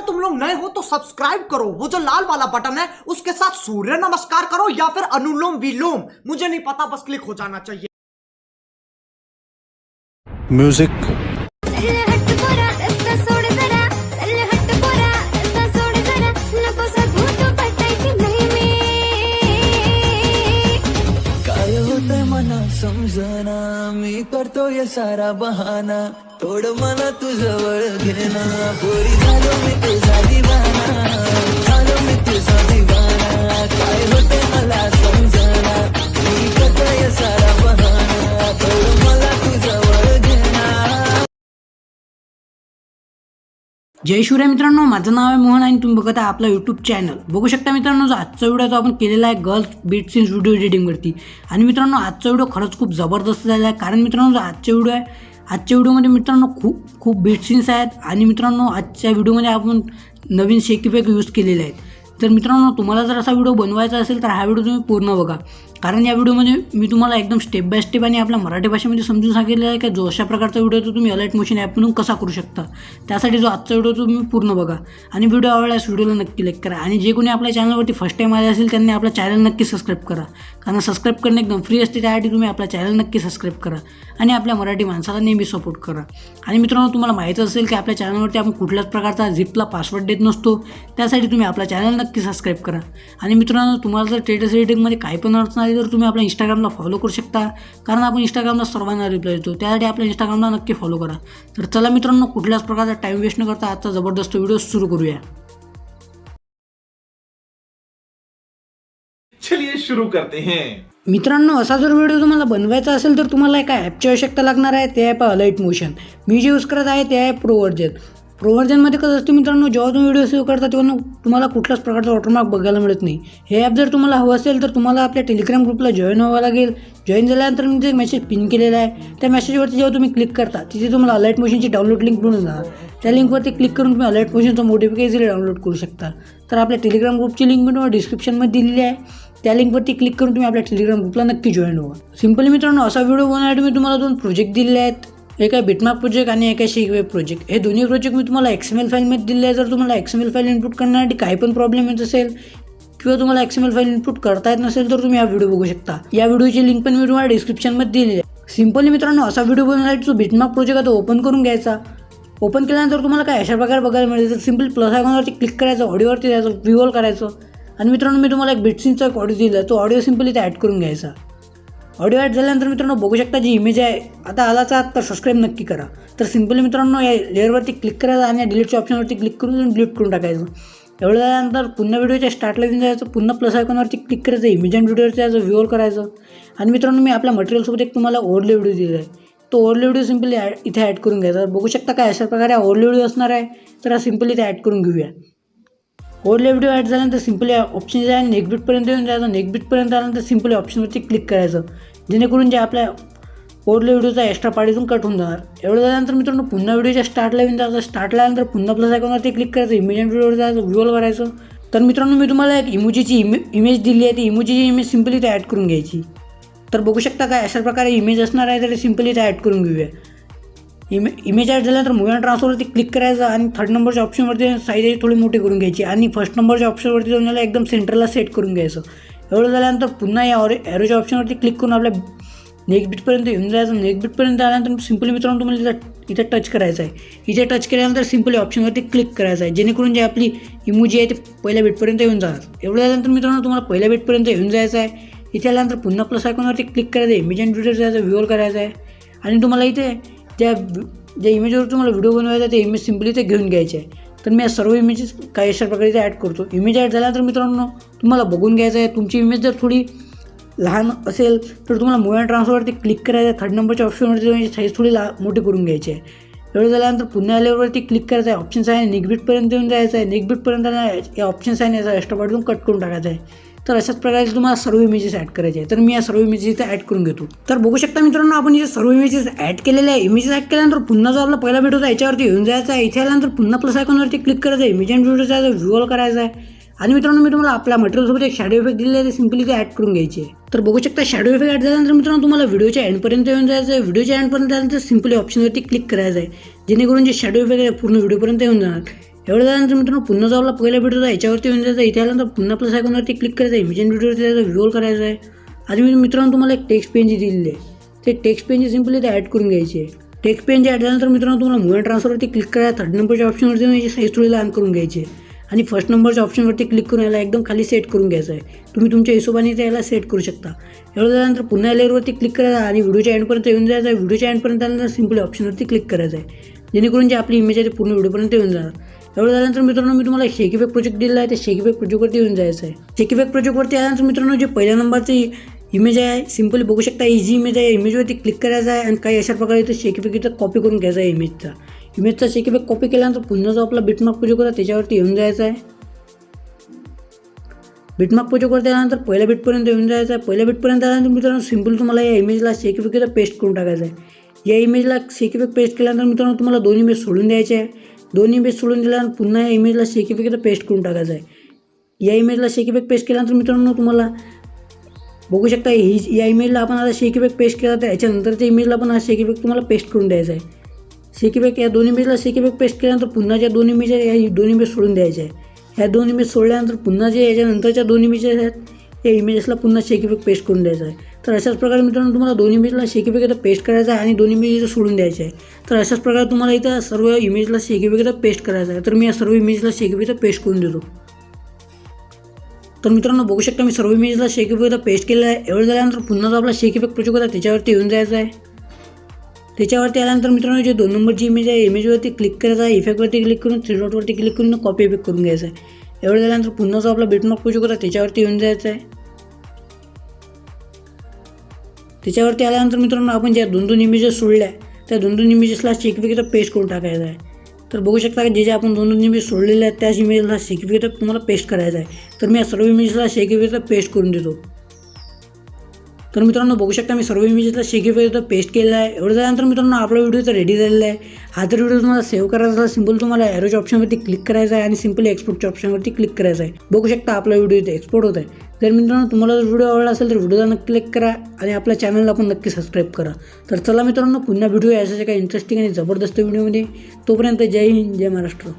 तुम लोग नए हो तो सब्सक्राइब करो, वो जो लाल वाला बटन है उसके साथ सूर्य नमस्कार करो या फिर अनुलोम विलोम, मुझे नहीं पता, बस क्लिक हो जाना चाहिए। म्यूजिक समजना मी करतोय सारा बहाना, थोड मला तू जवळ घेना, पोरी झालो मी तुझा दिवाना, झालो मी तुझा दिवाना, काय होते मला समजना, मी करतोय सारा बहाना, थोड मला तू जवळ घेना। जय शिवराय मित्रांनो, माझं नाव आहे मोहन आणि तुम्ही बघत आहे आपला यूट्यूब चॅनल। बघू शकता मित्रांनो, जो आजचा व्हिडिओ आपण केलेला आहे गर्ल्स बीट सीन्स व्हिडिओ एडिटिंगवरती। आणि मित्रांनो, आजचा व्हिडिओ खरंच खूप जबरदस्त झाला आहे, कारण मित्रांनो जो आजचा व्हिडिओ आहे, आजच्या व्हिडिओमध्ये मित्रांनो खूप बीट सीन्स आहेत। आणि मित्रांनो, आजच्या व्हिडिओमध्ये आपण नवीन शेक इफेक्ट यूज केलेले आहेत। तर मित्रांनो, तुम्हाला जर असा व्हिडिओ बनवायचा असेल तर हा व्हिडिओ तुम्ही पूर्ण बघा, कारण या व्हिडिओमध्ये मी तुम्हाला एकदम स्टेप बाय स्टेप आणि आपल्या मराठी भाषेमध्ये समजून सांगितलेलं आहे की जो अशा प्रकारचा व्हिडिओ तो तुम्ही अलाइट मोशन ॲपमधून कसा करू शकता। त्यासाठी जो आजचा व्हिडिओ तुम्ही पूर्ण बघा आणि व्हिडिओ आवडल्यास व्हिडिओला नक्की लाईक करा। आणि जे कोणी आपल्या चॅनलवरती फर्स्ट टाईम आले असेल त्यांनी आपला चॅनल नक्की सबस्क्राईब करा, कारण सबस्क्राईब करणे एकदम फ्री असते। त्यासाठी तुम्ही आपला चॅनल नक्की सबस्क्राईब करा आणि आपल्या मराठी माणसाला नेहमी सपोर्ट करा। आणि मित्रांनो, तुम्हाला माहीत असेल की आपल्या चॅनलवरती आपण कुठल्याच प्रकारचा झिपला पासवर्ड देत नसतो, त्यासाठी तुम्ही आपला चॅनल नक्की सबस्क्राईब करा। आणि मित्रांनो, तुम्हाला जर स्टेटस एडिटिंगमध्ये काही पण अडचण आली तर तुम्ही आपल्या इंस्टाग्रामला फॉलो करू शकता, कारण आपण इंस्टाग्रामला सर्वांना रिप्लाय देतो, त्यासाठी आपल्या इंस्टाग्रामला नक्की फॉलो करा। तर चला मित्रांनो, कुठल्याच प्रकारचा टाईम वेस्ट न करता आजचा जबरदस्त व्हिडिओ सुरू करूया। चलिए शुरू करते हैं। मित्रांनो, असा जर व्हिडिओ तुम्हाला बनवायचा असेल तर तुम्हाला एका ॲपची आवश्यकता लागणार आहे, ते ॲप आहे अलाइट मोशन। मी जे यूज करत आहे ते आहे प्रो व्हर्जनमध्ये कसं असतं मित्रांनो, जेव्हा तुम्ही व्हिडिओ सेव्ह करता तेव्हा तुम्हाला कुठल्याच प्रकारचा वॉटरमार्क बघायला मिळत नाही। हे ॲप जर तुम्हाला हवं असेल तर तुम्हाला आपल्या टेलिग्राम ग्रुपला जॉईन व्हावं लागेल। जॉईन झाल्यानंतर मी जे मेसेज पिन केलेला आहे त्या मेसेजवरती जेव्हा तुम्ही क्लिक करता तिथे तुम्हाला अलाइट मोशनची डाउनलोड लिंक मिळून जाणार, त्या लिंकवरती क्लिक करून तुम्ही अलाइट मोशनचं मोटिफिकेशन इझिली डाउनलोड करू शकता। तर आपल्या टेलिग्राम ग्रुपची लिंक मी तुम्हाला डिस्क्रिप्शनमध्ये दिलेली आहे, त्या लिंकवरती क्लिक करून तुम्ही आपल्या टेलिग्राम ग्रुपला नक्की जॉईन व्हा। सिंपली मित्रांनो, असा व्हिडिओ बनवण्यासाठी मी तुम्हाला 2 प्रोजेक्ट दिलेले आहेत, एक आहे बिटमॅप प्रोजेक्ट आणि एक आहे शेक वेब प्रोजेक्ट। हे दोन्ही प्रोजेक्ट मी तुम्हाला XML फाईलमध्ये दिले आहे। जर तुम्हाला XML फाईल इनपुट करण्यासाठी काही पण प्रॉब्लेम येत असेल किंवा तुम्हाला XML फाईल इनपुट करता येत नसेल तर तुम्ही हा व्हिडिओ बघू शकता। या व्हिडिओची लिंक पण मी तुम्हाला डिस्क्रिप्शनमध्ये दिलेली आहे। सिंपली मित्रांनो, असा व्हिडिओ बनवण्यासाठी जो बिटमॅप प्रोजेक्ट आहे तो ओपन करून घ्यायचा। ओपन केल्यानंतर तुम्हाला काय अशा प्रकारे बघायला मिळेल, तर सिंपल प्लस आयकॉनवरती क्लिक करायचं, ऑडिओवरती जायचं, व्ह्यूअल करायचं। आणि मित्रांनो, मी तुम्हाला एक बीटसीनचा एक ऑडिओ दिला, तो ऑडिओ सिंपली इथे ॲड करून घ्यायचा। ऑडिओ ॲड झाल्यानंतर मित्रांनो बघू शकता जी इमेज आहे आता आलाच आहात तर सबस्क्राईब नक्की करा। तर सिंपली मित्रांनो या लेअरवरती क्लिक करायचं आणि डिलीटच्या ऑप्शनवरती क्लिक करून डिलीट करून टाकायचं। एवढं झाल्यानंतर पुन्हा व्हिडिओच्या स्टार्टला येऊन जायचं, पुन्हा प्लस आयकॉनवरती क्लिक करायचं, इमेज अँड व्हिडिओवरती जायचं, व्ह्यूअल करायचं। आणि मित्रांनो, मी आपल्या मटेरियलसोबत एक तुम्हाला ओव्हरले व्हिडिओ दिला आहे, तो ओव्हरले व्हिडिओ सिंपली इथे ॲड करून घ्यायचा। बघू शकता काय अशा प्रकारे ओव्हरले व्हिडिओ असणार आहे, तर हा सिंपली इथे ॲड करून घेऊया। ओव्हरले व्हिडिओ ॲड झाल्यानंतर सिंपली ऑप्शन जे आहे नेक बीटपर्यंत येऊन जायचं। नेक बीटपर्यंत आल्यानंतर सिंपली ऑप्शनवरती क्लिक करायचं, जेणेकरून जे आपल्या ओव्हरले व्हिडिओचा एक्स्ट्रा पार्ट इथून कट होऊन जाणार। एवढं झाल्यानंतर मित्रांनो पुन्हा व्हिडिओच्या स्टार्टला येऊन जायचं। स्टार्टला आल्यानंतर पुन्हा प्लस आयकॉनवरती क्लिक करायचं, इमेज अँड व्हिडिओवर जायचं, व्ह्यूअल करायचं। तर मित्रांनो, मी तुम्हाला एक इमोजीची इमेज दिली आहे, ती इमोजीची इमेज सिंपली इथे ॲड करून घ्यायची। तर बघू शकता काय अशा प्रकारे इमेज असणार आहे, तर सिंपली इथे ॲड करून घेऊया। इमेज ॲड झाल्यानंतर मूव्ह अँड ट्रान्सफरवरती क्लिक करायचं आणि 3rd नंबरच्या ऑप्शनवरती साईज थोडी मोठी करून घ्यायची आणि 1st नंबरच्या ऑप्शनवरती जाऊन याला एकदम सेंटरला सेट करून घ्यायचं। एवढं झाल्यानंतर पुन्हा या ॲरोच्या ऑप्शनवरती क्लिक करून आपल्या नेक बीटपर्यंत येऊन जायचं। नेक बीटपर्यंत आल्यानंतर सिंपली मित्रांनो तुम्हाला इथे टच करायचं आहे। इथे टच केल्यानंतर सिंपली ऑप्शनवरती क्लिक करायचं आहे, जेणेकरून जे आपली इमोजी आहे ते पहिल्या बीटपर्यंत येऊन जाणार। एवढं झाल्यानंतर मित्रांनो तुम्हाला पहिल्या बीटपर्यंत येऊन जायचं आहे। इथे आल्यानंतर पुन्हा प्लस आयकॉनवरती क्लिक करायचं, इमेज अँड व्हिडिओ जायचं, व्ह्यूअल करायचं आहे। आणि तुम्हाला इथे ज्या इमेजवर तुम्हाला व्हिडिओ बनवायचा आहे ते इमेज सिंपली इथे घेऊन घ्यायचे आहे। तर मी या सर्व इमेजेस काही अशा प्रकारे इथे ॲड करतो। इमेज ॲड झाल्यानंतर मित्रांनो तुम्हाला बघून घ्यायचं आहे, तुमची इमेज जर थोडी लहान असेल तर तुम्हाला मूव्ह अँड ट्रान्सफरवरती क्लिक करायचं आहे। 3rd नंबरच्या ऑप्शनवरती साईज थोडी मोठी करून घ्यायची आहे। एवढं झाल्यानंतर पुन्हा लेअरवरती क्लिक करायचं आहे, ऑप्शन्स आहे, नेक बीटपर्यंत येऊन जायचं आहे। नेक बीटपर्यंत या ऑप्शन्स आहे याचा एक्स्ट्रा पार्ट कट करून टाकायचा आहे। तर अशाच प्रकारे तुम्हाला सर्व इमेजेस ॲड करायचे आहे। तर मी या सर्व इमेजेस इथे ॲड करून घेतो। तर बघू शकता मित्रांनो, आपण इथे सर्व इमेजेस ॲड केलेले आहे। इमेजेस ॲड केल्यानंतर पुन्हा जो आपला पहिला व्हिडिओ होता याच्यावरती येऊन जायचं आहे। इथे आल्यानंतर पुन्हा प्लस आयकॉनवरती क्लिक करायचं आहे, इमेज अँड व्हिडिओ जायचं, व्ह्यूअल करायचं आहे। आणि मित्रांनो, मी तुम्हाला आपल्या मटेरियलसोबत एक शॅडो इफेक्ट दिलेला आहे, ते सिंपली ते ॲड करून घ्यायचे आहे। तर बघू शकता शॅडो इफेक्ट ॲड झाल्यानंतर मित्रांनो तुम्हाला व्हिडिओच्या एंडपर्यंत येऊन जायचं आहे। व्हिडिओच्या एंडपर्यंत आल्यानंतर सिंपली ऑप्शनवरती क्लिक करायचं आहे, जेणेकरून जे शॅडो इफेक्ट आहे पूर्ण व्हिडिओपर्यंत येऊन जाणार। एवढं झाल्यानंतर मित्रांनो पुन्हा जो आपला पहिला व्हिडिओ आहे याच्यावरती येऊन जायचं. इथे आल्यानंतर पुन्हा प्लस आयकॉनवरती क्लिक करायचं आहे. इमेजन व्हिडिओवरती जायचं, व्ह्यूअर करायचं आहे. आणि मी मित्रांनो तुम्हाला एक टेक्स्ट पेन जी दिलेली आहे ते टेक्स्ट पेन सिम्पली ते ॲड करून घ्यायची आहे. टेक्स्ट पेन जे ॲड झाल्यानंतर मित्रांनो तुम्हाला मूव अँड ट्रान्सफरवरती क्लिक करायचं. 3rd नंबरच्या ऑप्शनवरती याची साईज थोडी लहान करून घ्यायची आहे. आणि 1st नंबरच्या ऑप्शनवरती क्लिक करून याला एकदम खाली सेट करून घ्यायचं आहे. तुम्ही तुमच्या हिशोबाने याला सेट करू शकता. एवढं झाल्यानंतर पुन्हा लेअरवरती क्लिक करायचं आणि व्हिडिओच्या एंडपर्यंत येऊन जायचं आहे. व्हिडिओच्या एंडपर्यंत आल्यानंतर सिम्पली ऑप्शनवरती क्लिक करायचं आहे, जेणेकरून जे आपली इमेज आहे ते पूर्ण व्हिडिओपर्यंत येऊन जाणार. एवढं झाल्यानंतर मित्रांनो मी तुम्हाला शेक इफेक्ट प्रोजेक्ट दिलेला आहे, ते शेक इफेक्ट प्रोजेक्टवरती येऊन जायचं आहे. शेक इफेक्ट प्रोजेक्टवरती आल्यानंतर मित्रांनो जे पहिल्या नंबरची इमेज आहे सिम्पली बघू शकता, ही जी इमेज आहे इमेजवरती क्लिक करायचं आहे आणि काही अशा प्रकारे इथं शेक इफेक्ट इथं कॉपी करून घ्यायचा आहे. इमेजचा शेक इफेक्ट कॉपी केल्यानंतर पुन्हा जो आपला बिटमार्क प्रोजेक्ट होता त्याच्यावरती येऊन जायचं आहे. बिटमार्क प्रोजेक्टवरती आल्यानंतर पहिल्या बिटपर्यंत येऊन जायचं आहे. पहिल्या बिटपर्यंत आल्यानंतर मित्रांनो सिम्पल तुम्हाला या इमेजला शेक इफेक्ट इथं पेस्ट करून टाकायचं आहे. या इमेजला शेक इफेक्ट पेस्ट केल्यानंतर मित्रांनो तुम्हाला 2 इमेज सोडून द्यायचे आहे. 2 इमेज सोडून दिल्यानंतर पुन्हा या इमेजला शेक इफेक्ट इथं पेस्ट करून टाकायचं आहे. या इमेजला शेक इफेक्ट पेस्ट केल्यानंतर मित्रांनो तुम्हाला बघू शकता या इमेजला आपण आता शेक इफेक्ट पेस्ट केला तर याच्यानंतरच्या इमेजला पण हा शेक इफेक्ट तुम्हाला पेस्ट करून द्यायचा आहे. शेक इफेक्ट या 2 इमेजला शेक इफेक्ट पेस्ट केल्यानंतर पुन्हा ज्या 2 इमेज आहे या 2 इमेज सोडून द्यायच्या आहे. ह्या 2 इमेज सोडल्यानंतर पुन्हा जे याच्यानंतरच्या 2 इमेजेस आहेत या इमेजेसला पुन्हा शेक इफेक्ट पेस्ट करून द्यायचा आहे. तर अशाच प्रकारे मित्रांनो तुम्हाला 2 इमेजला शेक इफेक्ट इथं पेस्ट करायचा आहे आणि 2 इमेज इथं सोडून द्यायचे आहे. तर अशाच प्रकारे तुम्हाला इथं सर्व इमेजला शेक इफेक्ट इथं पेस्ट करायचा आहे. तर मी या सर्व इमेजला शेक इफेक्ट इथं पेस्ट करून देतो. तर मित्रांनो बघू शकता मी सर्व इमेजला शेक इफेक्ट इथं पेस्ट केलेला आहे. एवढं झाल्यानंतर पुन्हा जो आपला शेक इफेक्ट प्रोजेक्ट होता त्याच्यावरती येऊन जायचं आहे. त्याच्यावरती आल्यानंतर मित्रांनो जे 2 नंबरची इमेज आहे इमेजवरती क्लिक करायचं आहे. इफेक्टवरती क्लिक करून 3 डॉटवरती क्लिक करून कॉपी इफेक्ट करून घ्यायचा आहे. एवढं झाल्यानंतर पुन्हा जो आपला बिटमार्क प्रोजेक्ट होता त्याच्यावरती येऊन जायचं आहे. त्याच्यावरती आल्यानंतर मित्रांनो आपण ज्या 2 इमेजेस सोडल्या त्या 2 इमेजेसला शेक इफेक्ट इथं पेस्ट करून टाकायचं आहे. तर बघू शकता की जे आपण 2 इमेज सोडलेले आहेत त्याच इमेजला शेक इफेक्ट तुम्हाला पेस्ट करायचं आहे. तर मी या सर्व इमेजला शेक इफेक्ट पेस्ट करून देतो. तर मित्रांनो बघू शकता मी सर्व इमेजेसला शेक इफेक्ट पेस्ट केलेला आहे. एवढं झाल्यानंतर मित्रांनो आपला व्हिडिओ तर रेडी झालेला आहे. हा जर व्हिडिओ तुम्हाला सेव्ह करायचा असेल सिम्पल तुम्हाला ॲरोच्या ऑप्शनवरती क्लिक करायचं आहे आणि सिम्पली एक्सपोर्टच्या ऑप्शनवरती क्लिक करायचं आहे. बघू शकता आपला व्हिडिओ इथे एक्सपोर्ट होत आहे. जर मित्रांनो तुम्हाला जर व्हिडिओ आवडला असेल तर व्हिडिओला नक्की क्लिक करा आणि आपल्या चॅनलला पण नक्की सबस्क्राईब करा. तर चला मित्रांनो पुन्हा व्हिडिओ याच्या काही इंटरेस्टिंग आणि जबरदस्त व्हिडिओमध्ये. तोपर्यंत जय हिंद जय महाराष्ट्र.